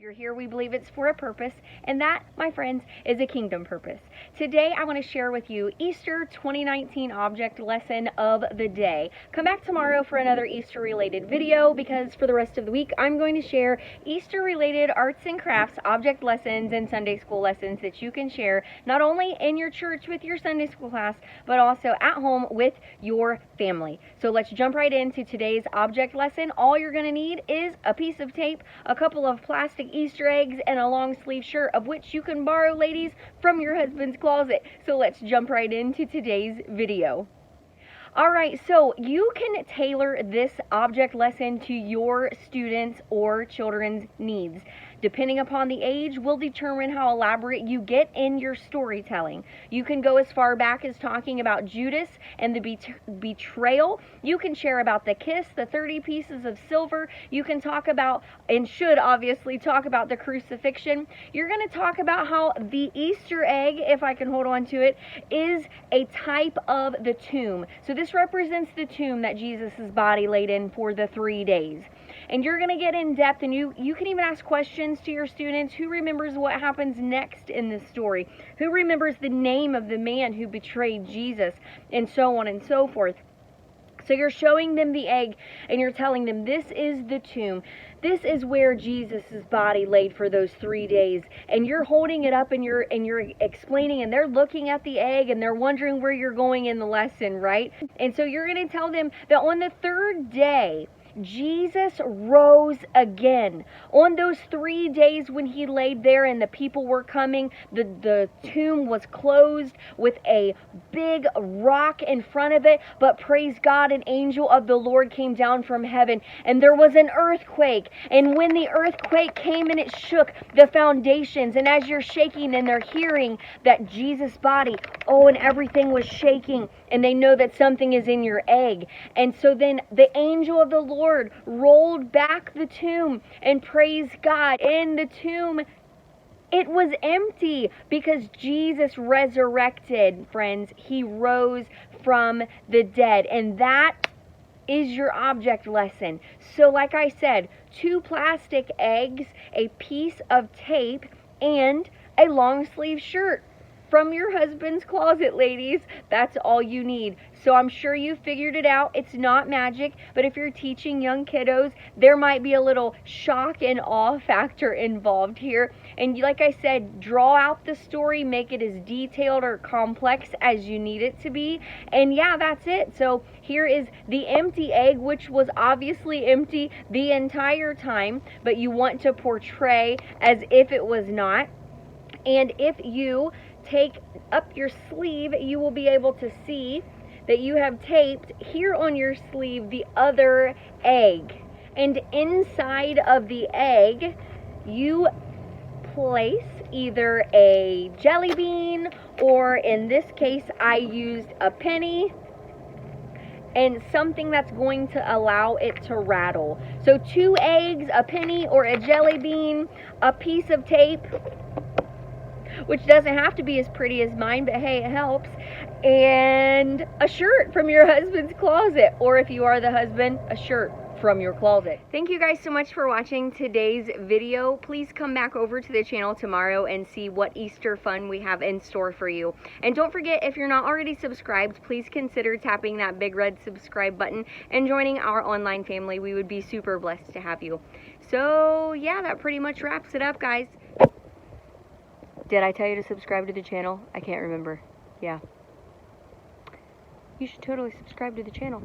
You're here, we believe it's for a purpose, and that, my friends, is a kingdom purpose. Today, I want to share with you Easter 2019 object lesson of the day. Come back tomorrow for another Easter-related video, because for the rest of the week, I'm going to share Easter-related arts and crafts, object lessons, and Sunday school lessons that you can share, not only in your church with your Sunday school class, but also at home with your family. So let's jump right into today's object lesson. All you're going to need is a piece of tape, a couple of plastic Easter eggs, and a long sleeve shirt, of which you can borrow, ladies, from your husband's closet. So let's jump right into today's video. Alright, so you can tailor this object lesson to your students' or children's needs. Depending upon the age will determine how elaborate you get in your storytelling. You can go as far back as talking about Judas and the betrayal. You can share about the kiss, the 30 pieces of silver. You can talk about, and should obviously talk about, the crucifixion. You're going to talk about how the Easter egg, if I can hold on to it, is a type of the tomb. So this represents the tomb that Jesus' body laid in for the 3 days. And you're going to get in depth, and you can even ask questions to your students. Who remembers what happens next in this story? Who remembers the name of the man who betrayed Jesus? And so on and so forth. So you're showing them the egg, and you're telling them this is the tomb. This is where Jesus' body laid for those 3 days. And you're holding it up, and you're explaining, and they're looking at the egg, and they're wondering where you're going in the lesson, right? And so you're going to tell them that on the 3rd day, Jesus rose again. On those 3 days when he laid there and the people were coming, the tomb was closed with a big rock in front of it. But praise God, an angel of the Lord came down from heaven, and there was an earthquake. And when the earthquake came and it shook the foundations, and as you're shaking and they're hearing that Jesus' body, and everything was shaking, and they know that something is in your egg. And so then the angel of the Lord rolled back the tomb, and praise God, in the tomb it was empty, because Jesus resurrected, friends. He rose from the dead, and that is your object lesson. So like I said, 2 plastic eggs, a piece of tape, and a long sleeve shirt from your husband's closet, ladies. That's all you need. So I'm sure you figured it out. It's not magic, but if you're teaching young kiddos, there might be a little shock and awe factor involved here. And like I said, draw out the story, make it as detailed or complex as you need it to be. And yeah, that's it. So here is the empty egg, which was obviously empty the entire time, but you want to portray as if it was not. And if you take up your sleeve, you will be able to see that you have taped here on your sleeve the other egg. And inside of the egg, you place either a jelly bean, or in this case, I used a penny, and something that's going to allow it to rattle. So 2 eggs, a penny, or a jelly bean, a piece of tape, which doesn't have to be as pretty as mine, but hey, it helps, and a shirt from your husband's closet, or if you are the husband, a shirt from your closet. Thank you guys so much for watching today's video. Please come back over to the channel tomorrow and see what Easter fun we have in store for you. And don't forget, if you're not already subscribed, please consider tapping that big red subscribe button and joining our online family. We would be super blessed to have you. So yeah, that pretty much wraps it up, guys. Did I tell you to subscribe to the channel? I can't remember. Yeah. You should totally subscribe to the channel.